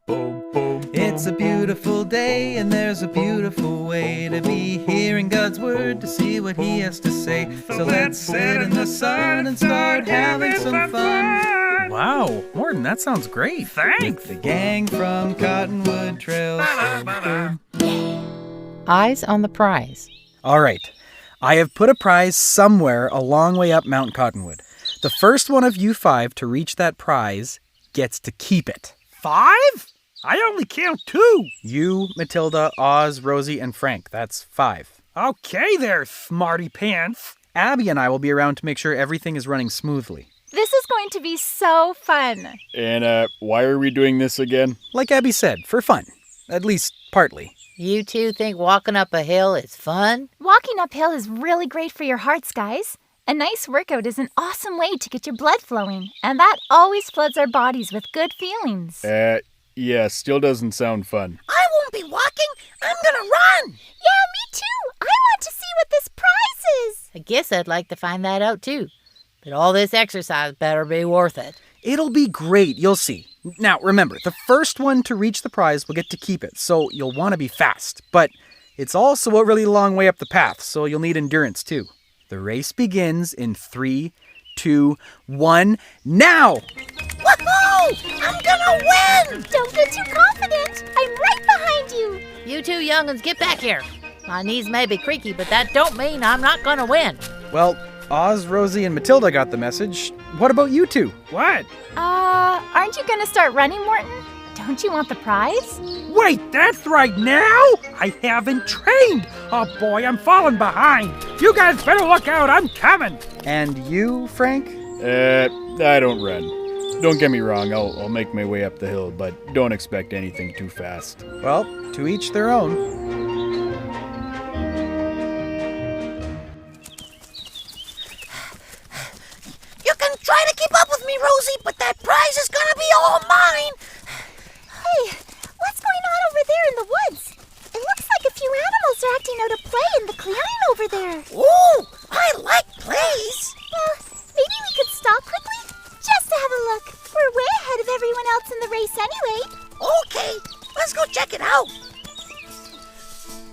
It's a beautiful day and there's a beautiful way to be hearing God's word to see what he has to say. So let's sit in the sun and start having some fun. Wow, Morton, that sounds great. Thanks. The gang from Cottonwood Trails. Eyes on the prize. All right, I have put a prize somewhere a long way up Mount Cottonwood. The first one of you 5 to reach that prize gets to keep it. 5? I only count 2. You, Matilda, Oz, Rosie, and Frank. That's 5. Okay there, smarty pants. Abbie and I will be around to make sure everything is running smoothly. This is going to be so fun. And why are we doing this again? Like Abbie said, for fun. At least partly. You two think walking up a hill is fun? Walking uphill is really great for your hearts, guys. A nice workout is an awesome way to get your blood flowing, and that always floods our bodies with good feelings. Yeah, still doesn't sound fun. I won't be walking. I'm gonna run. Yeah, me too. I want to see what this prize is. I guess I'd like to find that out too. But all this exercise better be worth it. It'll be great, you'll see. Now, remember, the first one to reach the prize will get to keep it, so you'll want to be fast. But it's also a really long way up the path, so you'll need endurance too. The race begins in 3, 2, 1, now! Woohoo! I'm gonna win! Don't get too confident. I'm right behind you. You two young'uns, get back here. My knees may be creaky, but that don't mean I'm not gonna win. Well, Oz, Rosie, and Matilda got the message. What about you two? What? Aren't you gonna start running, Morton? Don't you want the prize? Wait, that's right now? I haven't trained. Oh boy, I'm falling behind. You guys better look out, I'm coming. And you, Frank? I don't run. Don't get me wrong, I'll make my way up the hill, but don't expect anything too fast. Well, to each their own. You can try to keep up with me, Rosie, but that prize is gonna be all mine. Hey, what's going on over there in the woods? It looks like a few animals are acting out a play in the clearing over there. Ooh, I like plays. Well, maybe we could stop quickly just to have a look. We're way ahead of everyone else in the race anyway. Okay, let's go check it out.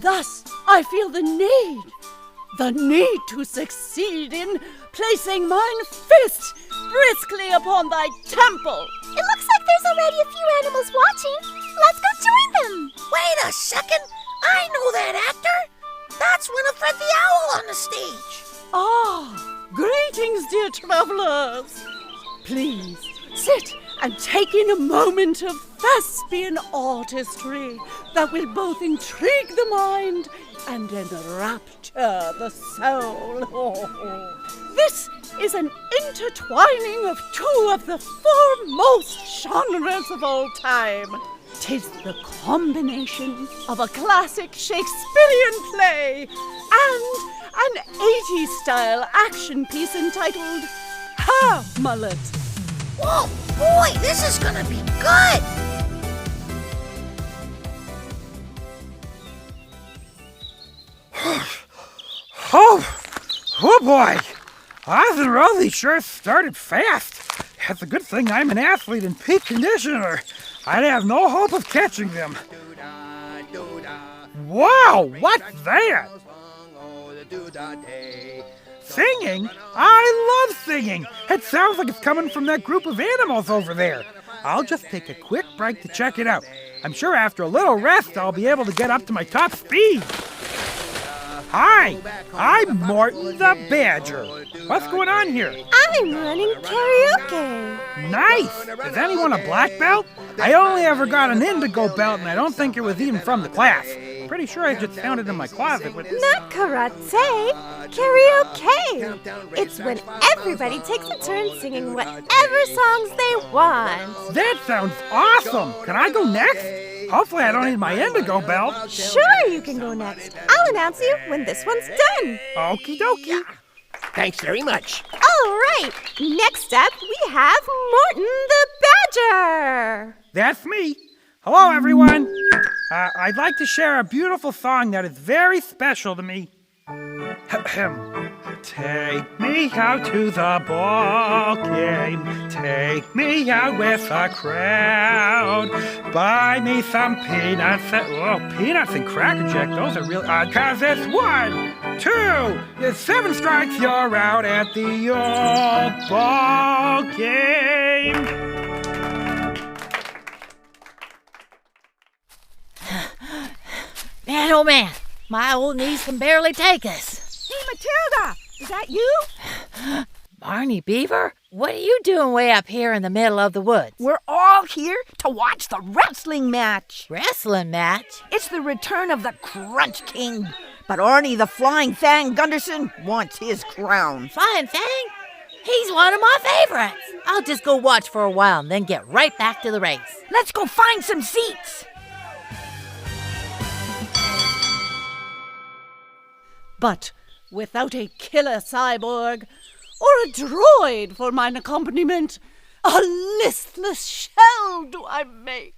Thus, I feel the need to succeed in placing mine fist briskly upon thy temple. It looks like there's already a few animals watching. Let's go join them. Wait a second, I know that actor. That's Winifred the Owl on the stage. Ah, greetings, dear travelers. Please, sit and take in a moment of thespian artistry that will both intrigue the mind and enrapture the soul. This is an intertwining of 2 of the foremost genres of all time. 'Tis the combination of a classic Shakespearean play and an 80s-style action piece entitled Hamlet. Whoa, boy, this is gonna be good. Oh boy. Oz and Rosie sure started fast. It's a good thing I'm an athlete in peak condition, or I'd have no hope of catching them. Wow, what's that? Singing? I love singing. It sounds like it's coming from that group of animals over there. I'll just take a quick break to check it out. I'm sure after a little rest I'll be able to get up to my top speed. Hi, I'm Morton the Badger. What's going on here? I'm running karaoke. Nice! Is anyone a black belt? I only ever got an indigo belt, and I don't think it was even from the class. Pretty sure I just found it in my closet with... Not karate, karaoke. It's when everybody takes a turn singing whatever songs they want. That sounds awesome! Can I go next? Hopefully I don't need my indigo belt. Sure, you can go next. I'll announce you when this one's done. Okie dokie. Thanks very much. All right, next up we have Morton the Badger. That's me. Hello, everyone. I'd like to share a beautiful song that is very special to me. Take me out to the ball game. Take me out with a crowd. Buy me some peanuts. Peanuts and Cracker Jack, those are real. 'Cause it's 1, 2, it's 7 strikes, you're out at the old ball game. Man, oh man, my old knees can barely take us. Hey, Matilda, is that you? Barney Beaver, what are you doing way up here in the middle of the woods? We're all here to watch the wrestling match. Wrestling match? It's the return of the Crunch King. But Arnie the Flying Fang Gunderson wants his crown. Flying Fang? He's one of my favorites. I'll just go watch for a while and then get right back to the race. Let's go find some seats. But without a killer cyborg or a droid for mine accompaniment, a listless shell do I make.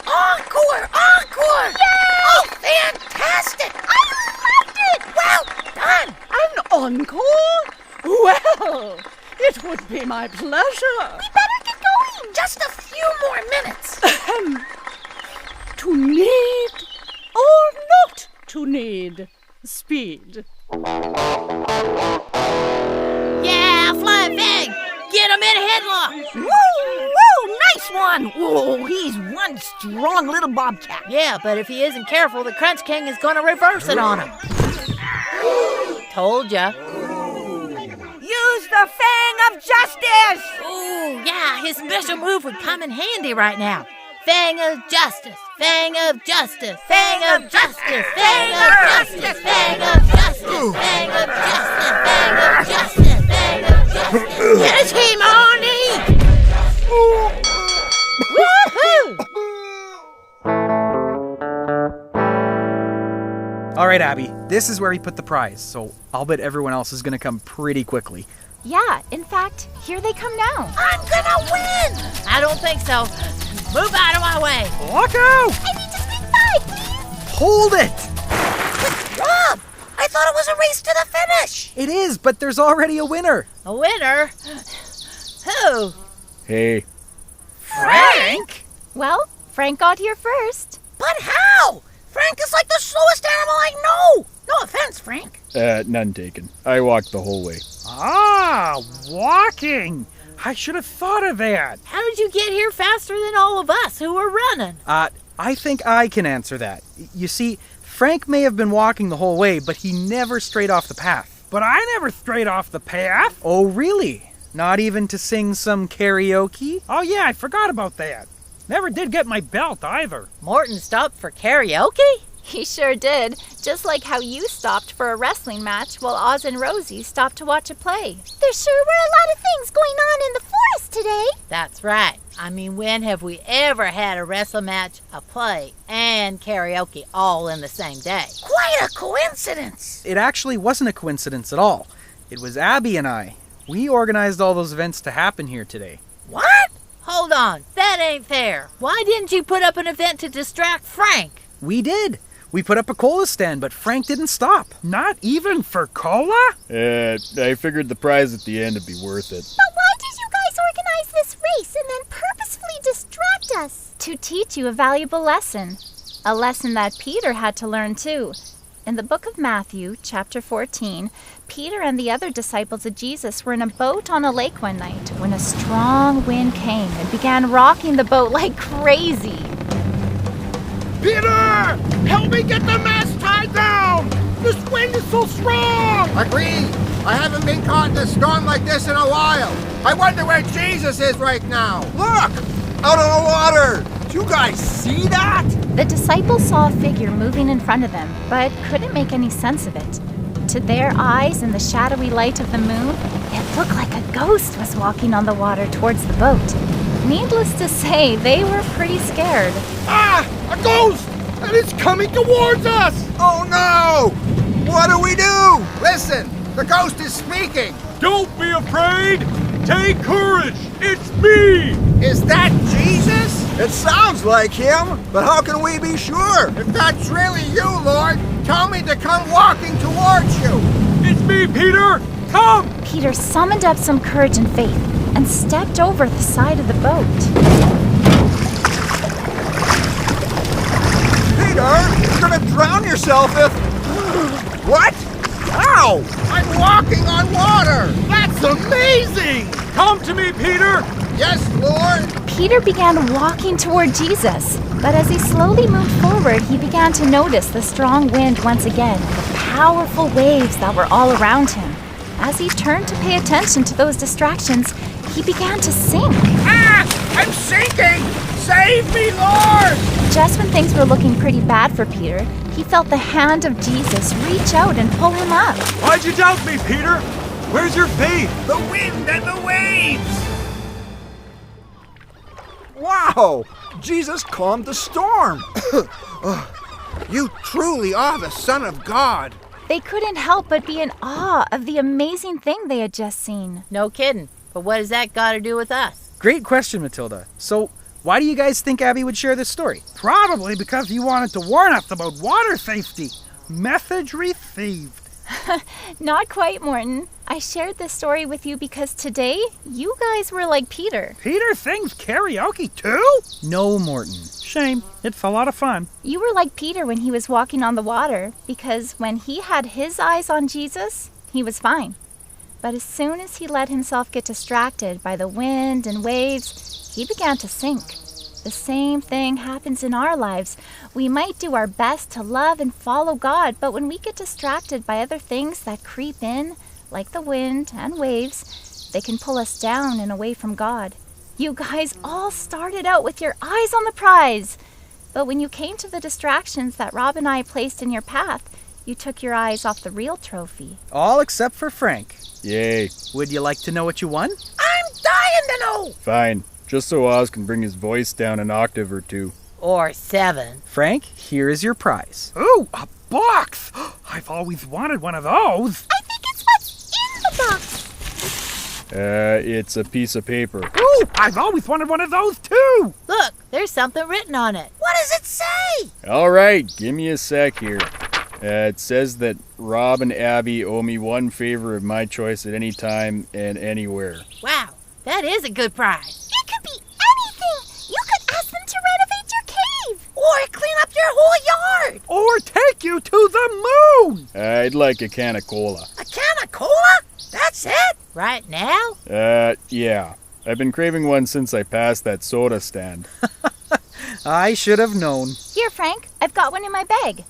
Encore! Encore! Yay! Oh, fantastic! I loved it! Well done! An encore? Well, it would be my pleasure. We better get going. Just a few more minutes. To need or not to need speed. Yeah, Flying Fang! Get him in a headlock! Woo! Nice one! Whoa, he's one strong little bobcat. Yeah, but if he isn't careful, the Crunch King is gonna reverse it on him. Told ya. Use the Fang of Justice! Ooh, yeah, his special move would come in handy right now. Fang of Justice! Fang of Justice! Fang of Justice! Fang of Justice! Fang of Justice! Fang of Justice! Fang of Justice! Fang of Justice! Get him, Arnie! Woohoo! All right, Abbie, this is where we put the prize, so I'll bet everyone else is going to come pretty quickly. Yeah, in fact, here they come now. I'm gonna win! I don't think so. Move out of my way. Look out! I need to swing by, please. Hold it! Rob, I thought it was a race to the finish! It is, but there's already a winner. A winner? Who? Hey, Frank? Well, Frank got here first. But how? Frank is like the slowest animal I know! No offense, Frank. none taken. I walked the whole way. Ah, walking. I should have thought of that. How did you get here faster than all of us who were running? I think I can answer that. You see, Frank may have been walking the whole way, but he never strayed off the path. But I never strayed off the path. Oh, really? Not even to sing some karaoke? Oh, yeah, I forgot about that. Never did get my belt either. Morton stopped for karaoke? He sure did. Just like how you stopped for a wrestling match while Oz and Rosie stopped to watch a play. There sure were a lot of things going on in the forest today. That's right. I mean, when have we ever had a wrestling match, a play, and karaoke all in the same day? Quite a coincidence. It actually wasn't a coincidence at all. It was Abbie and I. We organized all those events to happen here today. What? Hold on, that ain't fair. Why didn't you put up an event to distract Frank? We did. We put up a cola stand, but Frank didn't stop. Not even for cola? I figured the prize at the end would be worth it. But why did you guys organize this race and then purposefully distract us? To teach you a valuable lesson. A lesson that Peter had to learn too. In the book of Matthew, chapter 14, Peter and the other disciples of Jesus were in a boat on a lake one night when a strong wind came and began rocking the boat like crazy. Peter! Help me get the mast tied down! This wind is so strong! Agreed. I haven't been caught in a storm like this in a while. I wonder where Jesus is right now. Look! Out on the water! Do you guys see that? The disciples saw a figure moving in front of them, but couldn't make any sense of it. To their eyes, in the shadowy light of the moon, it looked like a ghost was walking on the water towards the boat. Needless to say, they were pretty scared. Ah! A ghost! And it's coming towards us! Oh no! What do we do? Listen, the ghost is speaking. Don't be afraid! Take courage! It's me! Is that Jesus? It sounds like him, but how can we be sure? If that's really you, Lord, tell me to come walking towards you. It's me, Peter! Come! Peter summoned up some courage and faith. and stepped over the side of the boat. Peter, you're gonna drown yourself if... What? Ow! I'm walking on water! That's amazing! Come to me, Peter! Yes, Lord. Peter began walking toward Jesus, but as he slowly moved forward, he began to notice the strong wind once again, the powerful waves that were all around him. As he turned to pay attention to those distractions, he began to sink. Ah! I'm sinking! Save me, Lord! Just when things were looking pretty bad for Peter, he felt the hand of Jesus reach out and pull him up. Why'd you doubt me, Peter? Where's your faith? The wind and the waves! Wow! Jesus calmed the storm. You truly are the Son of God. They couldn't help but be in awe of the amazing thing they had just seen. No kidding. But what does that got to do with us? Great question, Matilda. So, why do you guys think Abbie would share this story? Probably because he wanted to warn us about water safety. Message received. Not quite, Morton. I shared this story with you because today, you guys were like Peter. Peter sings karaoke too? No, Morton. Shame. It's a lot of fun. You were like Peter when he was walking on the water, because when he had his eyes on Jesus, he was fine. But as soon as he let himself get distracted by the wind and waves, he began to sink. The same thing happens in our lives. We might do our best to love and follow God, but when we get distracted by other things that creep in, like the wind and waves, they can pull us down and away from God. You guys all started out with your eyes on the prize. But when you came to the distractions that Rob and I placed in your path, you took your eyes off the real trophy. All except for Frank. Yay. Would you like to know what you won? I'm dying to know. Fine. Just so Oz can bring his voice down an octave or two. Or 7. Frank, here is your prize. Ooh, a box! I've always wanted one of those. I think it's what's in the box. It's a piece of paper. Ooh, I've always wanted one of those too. Look, there's something written on it. What does it say? All right, give me a sec here. It says that Rob and Abbie owe me one favor of my choice at any time and anywhere. Wow, that is a good prize. It could be anything. You could ask them to renovate your cave. Or clean up your whole yard. Or take you to the moon. I'd like a can of cola. A can of cola? That's it? Right now? Yeah. I've been craving one since I passed that soda stand. I should have known. Here, Frank, I've got one in my bag.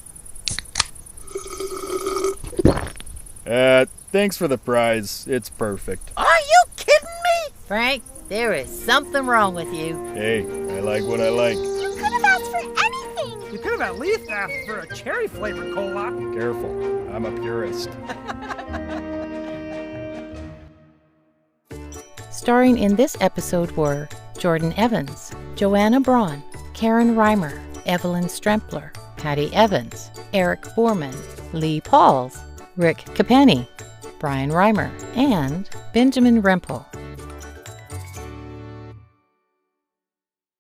Thanks for the prize. It's perfect. Are you kidding me? Frank, there is something wrong with you. Hey, I like what I like. You could have asked for anything. You could have at least asked for a cherry-flavored cola. Careful. I'm a purist. Starring in this episode were Jordan Evans, Joanna Braun, Karen Reimer, Evelyn Strempler, Patty Evans, Eric Borman, Lee Pauls, Rick Capani, Brian Reimer, and Benjamin Rempel.